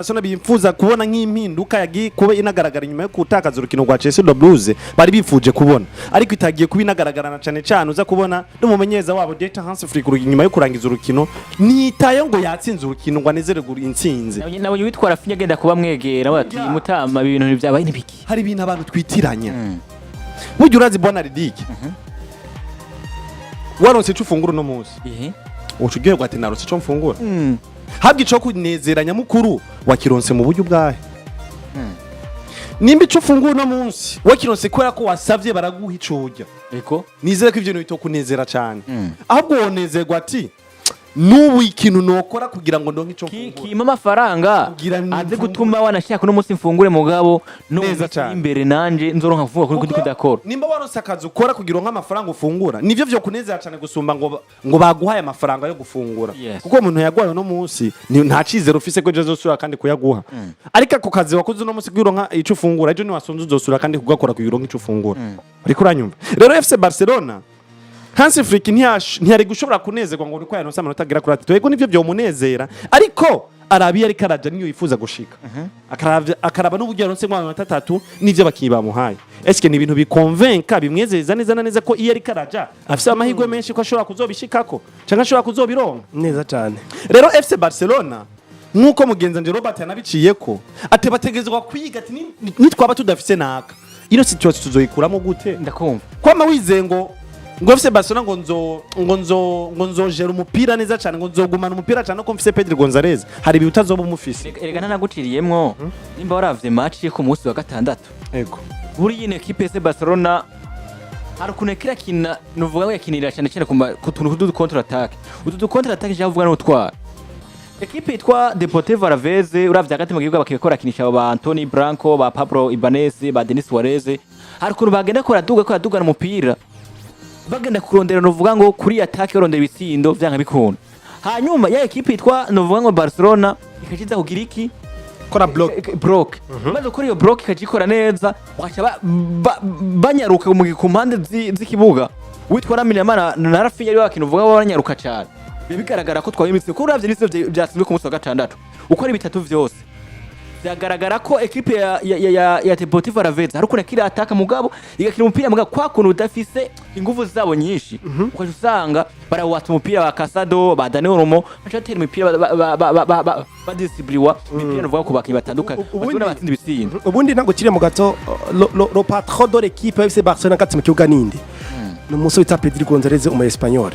Barcelona bimfuza kubona nk'impinduka yagiye kuba inagaragara nyuma yo kutakaza urukino rwa Chelsea do Blues bari bifuje kubona ariko itagiye kuba inagaragarana cyane uza kubona n'umumenyeza wabo Data Hans Flick nyuma yo kurangiza urukino nitaye ngo yatsinze urukino ngo anezere gura intsinzi nawe witwara Rafinha agenda kuba mwegera bati mutama ibintu ntibyabaye nibiki hari ibintu abantu twitiranya buryo urazi bona ridike waronse cyo fungura no munsi ucugiye gwati narose cyo mfungura habwi cyo kunezeranya mukuru wakironse mu buryo bwahe nimba cyo fungura no munsi wakironse kwera ko wasavye baraguha icujya eko nizere ko ivyo bito kunezera cyane ahubwo wonezerwa ati nubu ikintu nokora kugira ngo ndonke cyo fungura kima amafaranga aze gutuma wanashaka no munsi mfungure mugabo no imbere nanje nzoronka kuvuga kuri ndi kudakora nimba waronse akazi ukora kugira ngo amafaranga ufungura nivyo vyo kunezera cyane gusumba ngo baguhaye amafaranga yo gufungura kuko umuntu yagwaye no munsi nta cizero ufise ko jezo sura kandi kuyaguha ariko ako kazi wakoze no munsi kugironka ico ufungura ejo ni wasonze uzosura kandi kugakora kugira ngo ico ufungura ariko uranyumva rero FC Barcelona Hans Flick ntiyari gushobora kunezerwa ngo uriko yanonsa amanota agira kuri 3 ego nivyo byo munezera ariko arabiye ari karaja niyo yifuza gushika akaraba n'uburyo yaronse mu amanota 3 nivyo bakibamuhaye eske ni ibintu bikonvenka bimwezeza neza ko iyo ari karaja afise amahirwe menshi ko ashobora kuzobishikako cyangwa ashobora kuzobironka neza cyane rero FC Barcelona nkuko mugenza nje Robert yanabiciyeko ate bategezwa kwiga ati nitwaba tudafise naka ino situation tuzoyikuramo gute ndakumva kwama wizengo ngo FC Barcelona ngo nzojera umupira neza cyane ngo nzogumana umupira cyane ko mfise Pedro Gonzalez hari ibi utazoba umufise erega nanaguciriyemwo nimba waravye match yo ku munsi wa gatandatu ego buri yine equipe FC Barcelona hari kunekira kina nuvuga ngo yakinira cyane ku tuntu kudu counter attack utu counter attack javuga no utwara equipe itwa Deportivo Alaves uravye hagati mu gihugu bakikora kinisha ba Anthony Branco ba Pablo Ibanez ba Denis Suarez hari kuntu bagenda ko radugana umupira bagenda kurondera novuga ngo kuri attack yorondera ibitsindo vyanga bikunda hanyuma ya equipe itwa novuga ngo Barcelona ikaciza kugira iki kora block maze kuri iyo block ikajikora neza bakaca banyaruka mu kumpande z'ikibuga witwa Rafinha na Rafinha ari wakinuvuga banyaruka cyane bigaragara ko twayimitse ko uravye n'ivyo byasizwe ku munsi wa gatandatu uko ari bitatu vyose byagaragara ko equipe ya Deportivo Alaves hari kuna kira ataka mugabo igakina umupira mugabo kwa kuntu udafise ingufu zabo nyinshi ukaje usanga barawata umupira wa Casado ba Daniel Romo bacatera umupira badisibliwa imipira novuga ko bakinyi batandukanye bazona batsinda ibitsindo ubundi ntago kire mu gato lo patron de l'équipe FC Barcelona kati mu kibuga nindi no muso bita Pedro Gonzalez umu Espanyol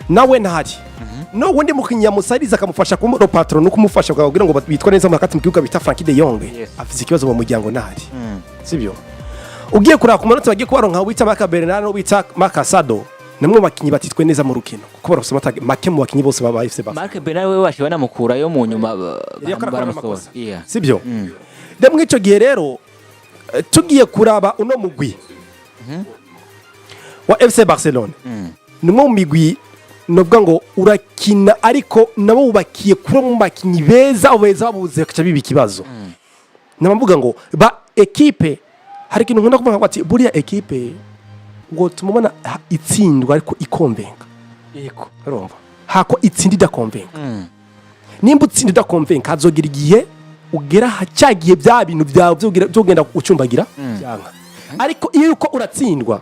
nawe ntari no wundi mukinya musariza akamufasha ku patron no kumufasha kugira ngo bitwa neza mu hakati mu kibuga bita Frankie de Jong afise ikibazo mu muryango ntari sibyo ugiye kura ku manota bagiye kubaronka wita MCAMBERE no wita Casado namwe bakinyi batitwe neza mu rukino kuko barose make mu bakinyi bose baba FC Barcelona MCAMBERE we washibana mukura yo mu nyuma baramusoza sibyo demwe ico gihe rero tugiye kuraba uno mugwi wa FC Barcelona nimwe mu migwi nubwo ngo urakina ariko nabo ubakiye kuri mu bakinyi beza babuze kaca bibi kibazo namvuga ngo ba equipe hari kintu nkunda kuvuga ati buriya equipe ngo tumubona itsindwa ariko ikonvenka yego urumva hako itsindida konvenka nimba utsindida konvenka azogira igihe ugera hacyagiye bya bintu byawe byogenda ucumbagira cyanga ariko iyo uko uratsindwa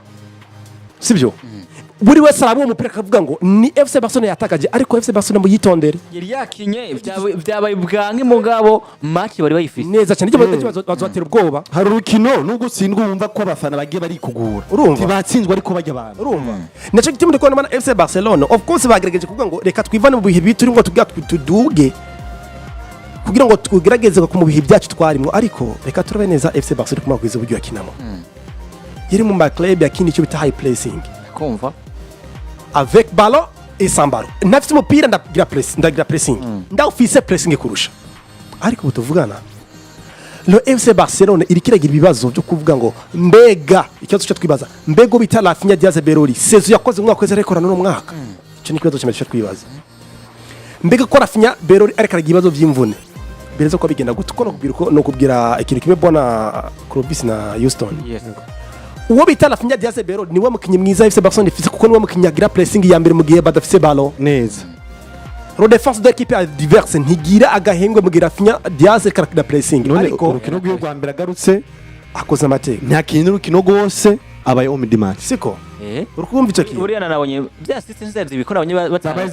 sibyo buri wese arabo umupira akavuga ngo ni FC Barcelona yatakaje ariko FC Barcelona muyitondere yari yakinye byabaye bwange mugabo match bari bayifise neza cyane cyo bazatera ubwoba hari urukino nubwo utsindwa wumva ko abafana bagiye bari kugura urumva batsinzwe ariko bajya abantu urumva naco gitimo ndiko na FC Barcelona of course bagerageje kuvuga ngo reka twivane mu bihe bituri ngo tuduge kugira ngo tugerageze ku mu bihe byacu twarimo ariko reka turabe neza FC Barcelona kuma kwiza uburyo yakinamo yiri mu club yakini cyo bita high pressing kumva avec ballon et sans ballon nafite umupira ndagira pressing ndawufise pressing kurusha ariko butuvugana le FC Barcelona iri kiragira ibibazo byo kuvuga ngo mbega ikibazo cyo twibaza mbego bita Rafinha Diaz Beroli sezo yakoze umwaka wese rekora no mwaka cyo ni kibazo cyo twibaza mbega ko Rafinha Beroli ariko aragira ibibazo by'imvune bereza ko bigenda gutukora no kubwira ikintu kimwe bona Clovis na Houston uwo bita Rafinha Diaz Beroli niwe mukinyi mwiza FC Barcelona ifise kuko niwe mukinyi agira pressing ya mbere mu gihe badafise ballon neza ro defense de l'équipe adverse ntigira agahembwe mugira Rafinha Diaz karakida pressing ariko urukino rwa mbere agarutse akoze amateka nta kintu urukino rwose abaye omidimati siko urukumva icyo kintu uriya nabonye bya assistance zibikora abanye zabaye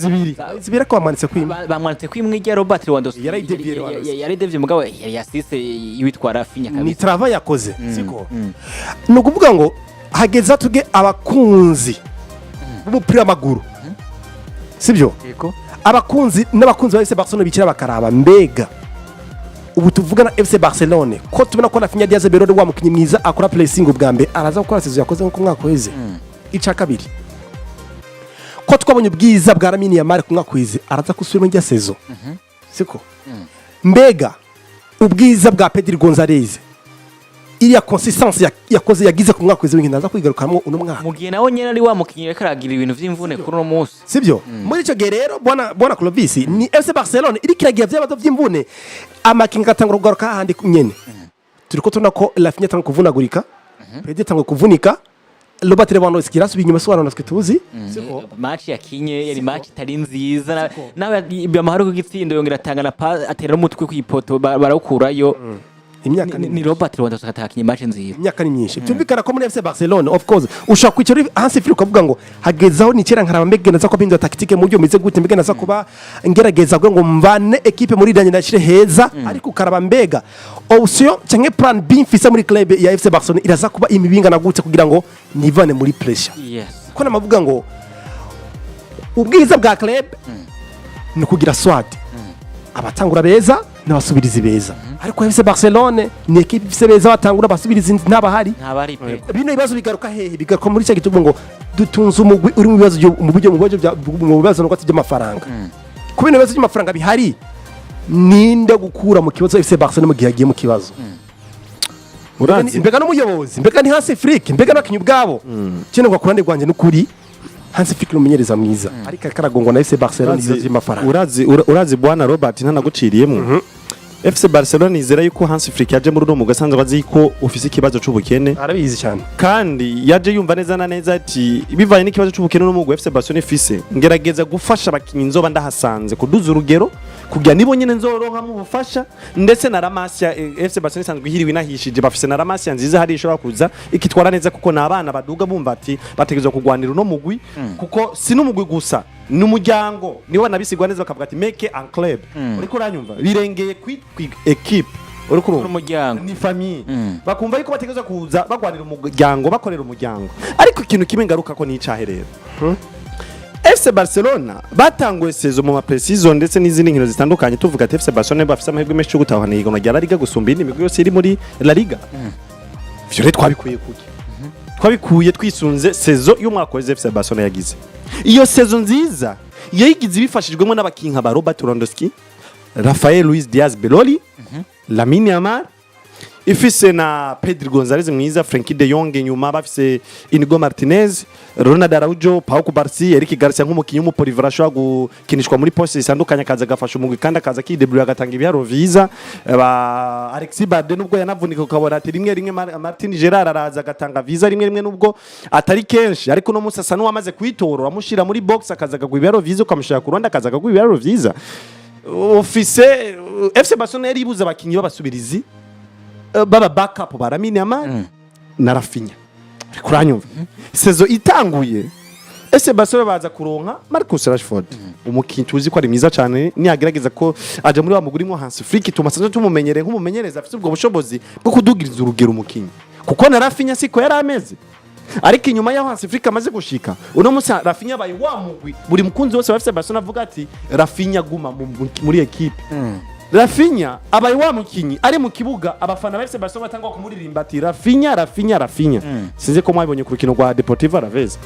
zibiri ko bamanitse kwimwe bamwanitse kwimwe ya Robert Lewandowski yari devye mugabo yari assiste yitwa Rafinha kabisa ni travail yakoze siko no kuvuga ngo hageza tuge abakunzi b'umupira w'amaguru sibyo abakunzi n'abakunzi ba FC Barcelona bikira bakaraba mbega ubu tuvugana FC Barcelona ko tubona ko Rafinha Diaz Berode wa mukinyi mwiza akora pressing ubwa mbere araza gukora sezo yakoze nko mwaka weze ica kabiri ko twabonye ubwiza bwa Lamine Yamal ku mwaka weze araza kusubira mu sezo siko mbega ubwiza bwa Pedri Gonzalez iriya consistance yakoze yagize ku mwaka weze w'inkina aza kwigarukamwo uno mwaka mugiye nawo nyene ari wa mukinyi karagira ibintu vy'imvune kuri no munsi sibyo muri ico gihe rero bwana Clovis ni FC Barcelona iri kiragira vy'abato vy'imvune amakinga atangura kugaruka handi nyene turiko tubona ko Rafinha atangura kuvunagurika Pedri atangura kuvunika Robert Lewandowski rasubiye inyuma sobanura natwe tuzi siko match yakinye yari match itari nziza nawe byamahoro ku gitsindo yongera atangana atera umutwe kwipoto barawukurayo imyaka ni Robert Lewandowski atakinye match nziza imyaka ni myinshi byumvikana ko muri FC Barcelona of course ushaka kwicira Hansi Flick ukavuga ngo hagezaho ni kera nkaraba mbegena za ko bindo tactique mu byo mize gute mbegena za kuba ngerageza ngo mvane equipe muri danye ndashire heza ariko ukaraba mbega option cyangwa plan B mfise muri club ya FC Barcelona iraza kuba imibinga na gute kugira ngo nivane muri pressure ko namavuga ngo ubwiza bwa club ni kugira swat abatangura beza n'abasubirizi beza ariko FC Barcelona ni equipe ifise beza batangura basubirizi ntabahari bino ibibazo bigaruka hehe bigaruka muri cyo gitugo ngo dutunze umugwi uri mu bibazo no kwatije amafaranga kubino bibazo by'amafaranga bihari ninde gukura mu kibazo FC Barcelona mu gihe agiye mu kibazo urazi mbega n'umuyobozi mbega ni Hansi Flick mbega n'akinyu bwabo cyane ngo kurande gwanje n'ukuri Hansi Flick n'umumenyereza mwiza ariko akaragongwa na FC Barcelona ibibazo by'amafaranga urazi bwana Robert ntanaguciriyemo FC Barcelona izera yuko Hansi Flick yaje muri no mugasanzwe bazi ko ufise ikibazo c'ubukene arabizi cyane kandi yaje yumva neza na neza ati bivaye n'ikibazo c'ubukene no mu FC Barcelona ifise ngerageza gufasha abakinyi nzoba ndahasanze kuduza urugero kugira nibo nyene nzoronka mu bufasha ndetse na Ramasya FC Barcelona isanzwe ihiriwe nahishije bafise na Ramasya nziza hari ishobora kuza ikitwara neza kuko nabana baduga bumva ati bategezwa kugwanira no mugwi kuko si n'umugwi gusa n'umuryango niwe nabisigwa neza bakavuga ati make un club uriko uranyumva birengeye kwi equipe uriko umuryango ni famille bakumva yuko bategezwa kuza bagwanira umuryango bakorera umuryango ariko ikintu kimwe ngaruka ko ni caherera FC Barcelona batanguye sezo mu pre-season ndetse n'izindi nkino zitandukanye tuvuga ati FC Barcelona bafise amahirwe menshi yo gutahana ihiganwa rya LALIGA gusumba indi migwi yose iri muri LALIGA ivyo rero twabikuye kuki twabikuye twisunze sezo y'umwaka wa FC Barcelona yagize iyo sezo nziza yayigize bifashijwemo n'abakinka ba Robert Lewandowski Rafael Luis Diaz Berode Lamine Yamal ifise na Pedri Gonzalez mwiza Frenkie de Jong nyuma bafise Inigo Martinez Ronald Araujo Pau Kubarsi Eric Garcia nk'umukinyi w'umupolivra ashobora gukinishwa muri poste zitandukanye akaza gafasha umugwi kandi akaza kidebura agatanga ibiharo vyiza ba Alexis Bade nubwo yanavunika ukabona ati rimwe Martin Gerard araza agatanga visa rimwe nubwo atari kenshi ariko no musasa n'uwamaze kwitorora amushira muri box akaza kagwa ibiharo vyiza ukamushira ku Rwanda akaza kagwa ibiharo vyiza office FC Barcelona yari ibuza abakinyi babasubirizi baba backup ba Lamine Yamal na Rafinha kuranyumva sezo itanguye FC Barcelona baza kuronka Marcus Rashford umukinyi tuzi ko ari mwiza cyane ni agerageza ko aje muri wa mugurimo Hansi Flick tumasanze tumumenyere nk'umumenyereza afite ubwo bushobozi bwo kudugiriza urugero umukinyi kuko na Rafinha siko yari ameze ariko inyuma ya Hansi Flick amaze gushika uno musa Rafinha bayi wa mugwi buri mukunzi wose wa FC Barcelona avuga ati Rafinha guma muri equipe Rafinha abaye wa mukinyi ari mu kibuga abafana ba FC Barcelona batangwa kumuririmba ati Rafinha sinze ko mwabonye ku rukino rwa Deportivo Alaves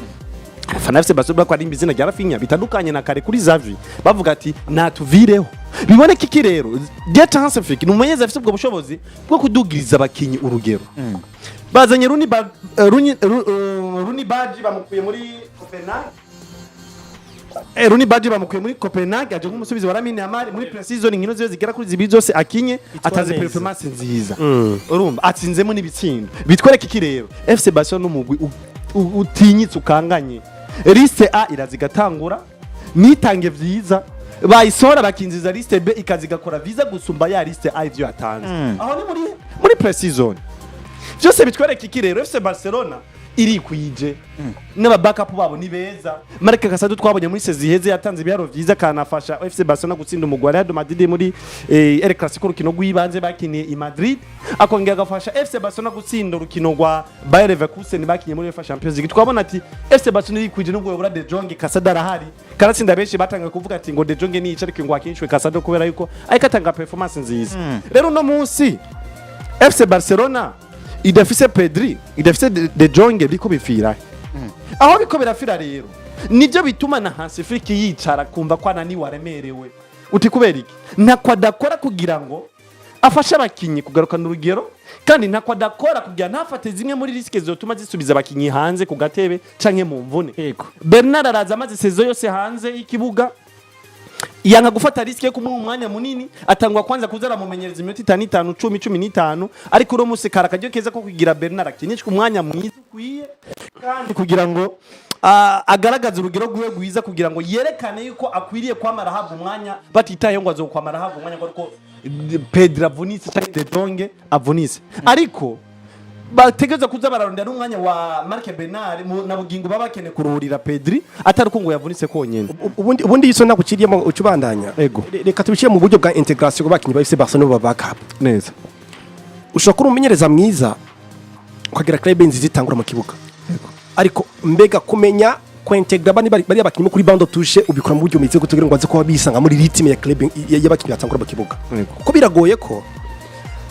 abafana ba FC Barcelona ko ari imbizina rya Rafinha bitandukanye na kare kuri Xavi bavuga ati natuvireho biboneka iki rero Get Hansi Flick n'umumenyereza afite ubwo bushobozi bwo kudugiriza abakinyi urugero bazanye Rooney Badge bamukuye muri Copenhagen Rooney Badge bamukuye muri Copenhagen aje nk'umusubizi wa Lamine Yamal muri pre-season inkino ziwe zigera kuri zibiri zose akinye ataze performance nziza urumva atsinzemo n'ibitsindo bitwereka iki rero FC Barcelona n'umugwi utinyitse ukanganye liste A irazigatangura nitange vyiza bayisohora bakinjiza liste B ikazi gakora visa gusumba ya liste A ivyo yatanze aho ni muri pre-season byose bitwereka iki rero FC Barcelona iri kuyije n'aba backup babo ni beza Marc Casado twabonye muri sezi heze yatanze byaro vyiza kanafasha FC Barcelona gutsinda umugwa Real Madrid muri El Clasico rukino rw'ibanze bakiniye i Madrid akongera agafasha FC Barcelona gutsinda urukino rwa Bayer Leverkusen bakiniye muri UEFA Champions League twabona ati FC Barcelona iri kuyije n'ubwo bura De Jong Casado arahari karatsinda benshi batanga kuvuga ati ngo De Jong ni icarike ngo akinshwe Casado kubera yuko ayikatanga performance nziza rero no munsi FC Barcelona idafise Pedri idafise De Jong biko bifira aho biko birafira rero nivyo bituma na Hansi Flick yicara kumva ko ananiwe aremerewe uti kubera iki ntakwa dakora kugira ngo afashe abakinyi kugarukana urugero kandi ntakwa dakora kugira ntafate zimwe muri riske zotuma zisubiza abakinyi hanze ku gatebe canke mu mvune yego Bernard araza amaze sezo yose hanze y'ikibuga yanga gufata riske yo kumuha umwanya munini atangwa kwanza kuzara mumenyereza iminota 5 10 15 ariko uro musi karakajyo keza ko kugira Bernard akinishwe umwanya mwiza ukwiye kandi kugira ngo agaragaza urugero rwiwe rwiza kugira ngo yerekane yuko akwiriye kwamara habwa umwanya batitaye ngo azokwamara habwa umwanya ngo Pedro avunitse cyangwa De Jong avunitse ariko bategeza kuza bararondera umwanya wa Marc Bernard na bugingo babakene kuruhurira Pedri atari ko ngo yavunitse konyene ubundi yiso naguciriyemo ucubandanya reka tubiciye mu buryo bwa integration bakinyi ba FC Barcelona ba backup neza ushobora umenyereza mwiza ukagira club nziza itangura mu kibuga ariko mbega kumenya ko integra bari abakinyi kuri bando touche ubikora mu buryo umitse kugira ngo aze ko bisanga muri ritme ya club y'abakinyi batangura mu kibuga kuko biragoye ko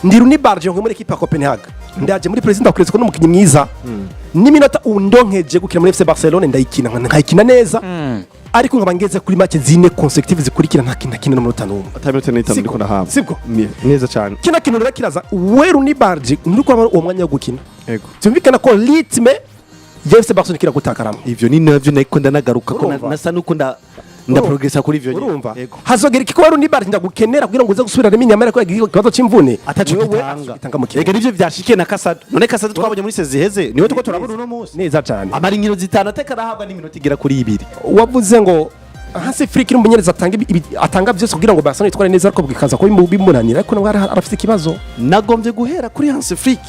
ndiru ni barje ngo muri equipe ya Copenhagen ndaje muri president akuretse ko n'umukinyi mwiza n'iminota undonkeje gukina muri FC Barcelona ndayikina nkayikina neza ariko nkaba ngeze kuri match zine consecutive zikurikira ntakina no minota numwe ataminota n'itanu ndiko ndahabwa sibwo neza cyane kina kintu rero kiraza weru ni barje ndiko uwo mwanya wo gukina yego tumvikana ko ritme ya FC Barcelona kira gutakaramo ivyo ni navyo nako ndanagaruka ko nasa nuko nda progressa kuri ivyo urumva hazogera iki ko weru ni barje ndagukenera kugira ngo uze gusubira rimwe nyamara ko yagiye kibazo c'imvune atanga mu kirege nivyo vyashikiye na Casado none Casado twabonye muri sezi heze niwe tuko turabona uno munsi neza cyane amara inkino zitanu atekara habwa n'iminota igera kuri 2 wavuze ngo Hansi Flick n'umumenyereza atanga byose kugira ngo Barcelona itware neza ariko bikaza ko bimunanira ariko nabwo arafite ikibazo nagombye guhera kuri Hansi Flick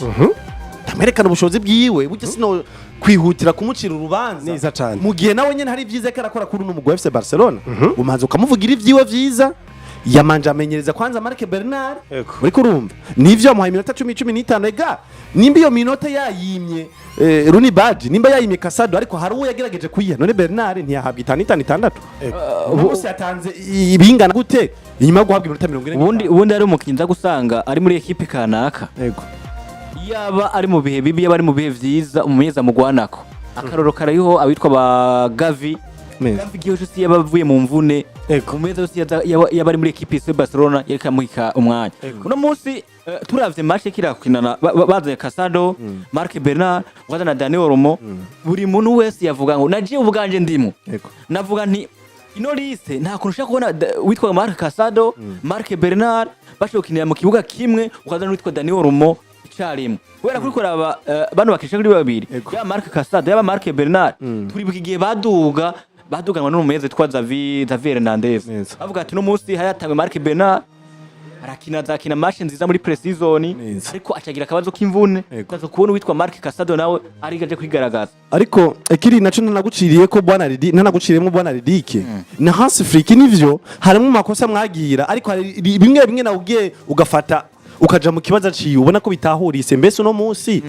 Amerika n'ubushobozi bwiwe bujye sino kwihutira kumucira urubanza neza cyane mu gihe nawe nyene hari vyiza karakora kuri n'umugwa FC Barcelona umanze ukamuvugira ivyiwe vyiza yamanje amenyereza kwanza Marc Bernard uri kurumva nivyo amuhaye iminota 10-15 ega nimba iyo minota yayimye Rooney Badge nimba yayimye Casado ariko hari uwo yagerageje kuyiha none Bernard ntiyahabwa 5-6 bose yatanze ibingana gute inyuma guhabwa iminota 40 ubundi ari umukinza gusanga ari muri equipe kanaka yego yaba ari mu bihe bibi yaba ari mu bihe vyiza umumenyeza mugwanako akaroro karayiho abitwa ba Gavi gihe cyose yabavuye mu mvune umumenyeza wose yaba ari muri equipe ya Barcelona yerekamuhika umwanya uno munsi turavye match kirakwinana bazanye Casado Marc Bernard wazana Daniel Olmo buri muntu wese yavuga ngo nagiye ubuganje ndimo navuga nti ino liste nta kuntu ushaka kubona witwa Marc Casado Marc Bernard bashokinira mu kibuga kimwe ukazana witwa Daniel Olmo icyarimwe kubera kuri koraba bano bakisha kuri babiri ya Marc Casado yaba Marc Bernard turi bukigiye baduganwa n'umumenyereza witwa Xavi Hernandez avuga ati no munsi hayatangwe Marc Bernard arakina match nziza muri pre-season ariko acagira akabazo k'imvune kazo kubona witwa Marc Casado nawe arigaje kwigaragaza ariko ekiri naco nanaguciriye ko bwana Ridi nanaguciriyemo bwana Ridike na Hansi Flick nivyo harimo makosa mwagira ariko bimwe na ugiye ugafata ukaja mu kibazo ciye ubona ko bitahurise mbese uno munsi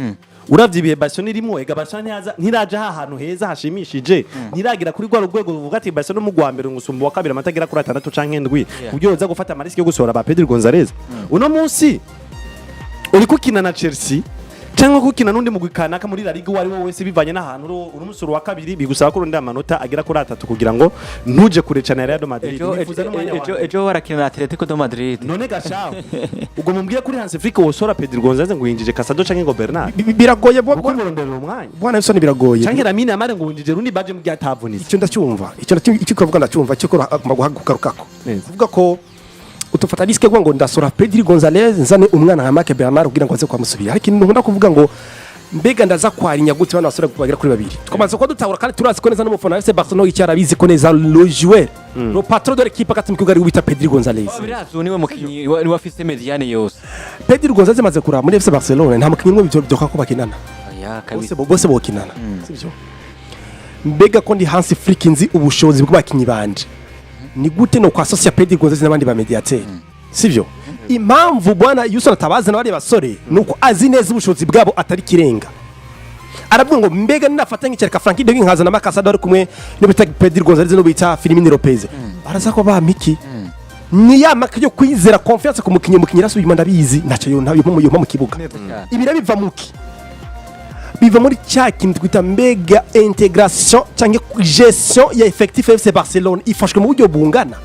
uravye ibihe Barcelona irimo ega Barcelona ntiraje ahantu heza hashimishije ntiragira kuri rwa rwego uvuga ati Barcelona mu gwambere ngusumba wa kabiri amatagira kuri 6 canke 7 kubyo yoza gufata amariski yo gusohora ba Pedro Gonzalez uno munsi uri kukina na Chelsea cyangwa kukina nundi mugwi kanaka muri La Liga wari wo wese bivanye n'ahantu uri umusoro wa kabiri bigusaba ko rundi amanota agera kuri 3 kugira ngo ntuje kure cyane Real Madrid nifuza n'umwanya wawe ejo warakina Atletico de Madrid none gashaho ubwo mumbwiye kuri Hansi Flick wosora Pedro Gonzalez ngo yinjije Casado canke ngo Bernard biragoye bwo kurondera umwanya bwana Wilson biragoye canke Lamine amare ngo yinjije rundi Badge mu byatavunitse icyo ndacyumva icyo kuvuga ndacyumva cyo ko guhagukarukako uvuga ko utufata riske ngo ndasora Pedro Gonzalez nzane umwana nka Marc Bernard kugira ngo aze kwamusubira ariko nkunda kuvuga ngo mbega ndaza kwarinya gute bana basore bagera kuri babiri twamaze ko dutahura kandi turazi ko neza n'umufana wa FC Barcelona icyara bizi ko neza le joueur le patron de l'équipe akati mukugari wita Pedri Gonzalez birazo niwe mukinyi ni wafise mediane yose Pedri Gonzalez amaze kuraba muri FC Barcelona nta mukinyi umwe byo ko bakinana bose bokinana sivyo mbega ko ndi Hansi Flick nzi ubushobozi bw'abakinyi banje ni gute no kwa associate Pedri Gonzalez n'abandi ba mediateur sivyo impamvu bwana Yuson atabaza n'abari basore nuko azi neza ubushobozi bwabo atari kirenga aravuga ngo mbega ninafata nk'icyareka Frankie de nkaza na Makasador kumwe no bita Pedri Gonzalez no bita Firmino Lopez baraza ko ba Miki ni ya maka yo kwizera confiance ku mukinyi rasubima ndabizi naco yo mu kibuga ibira biva muki biva muri cya kintu twita mbega intégration cyangwa gestion ya effectif FC Barcelona ifashwe mu buryo bungana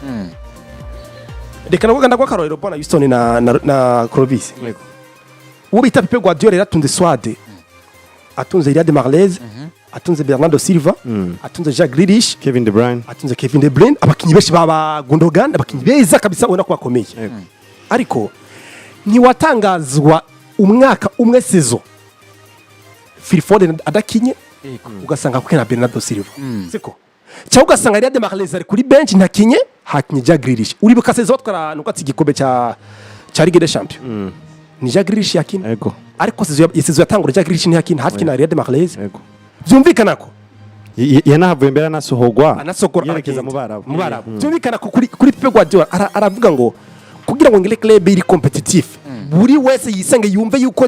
reka navuga ndagwa karorero bona Houston na Clovis uwo bita Pepe Guardiola yaratunze Swade atunze Riyad Mahrez atunze Bernardo Silva atunze Jack Grealish Kevin De Bruyne atunze Kevin De Bruyne abakinyi benshi baba Gundogan abakinyi beza kabisa ubona ko bakomeye ariko ni watangazwa umwaka umwe sezo Phil Foden adakinye ugasanga kuko na Bernardo Silva siko cyangwa ugasanga Riyad Mahrez ari kuri bench ntakinye hakinye Jack Grealish uri bukasezo twara nuko ati gikombe cha Ligue des Champions ni Jack Grealish yakina yego ariko sezo yatangura Jack Grealish ntiyakina hakina Riyad Mahrez yego byumvikana ko yanahavuye mbere anasohogwa yerekeza mu Barabu byumvikana ko kuri Pepe Guardiola aravuga ngo kugira ngo ngire club iri competitive buri wese yisenge yumve yuko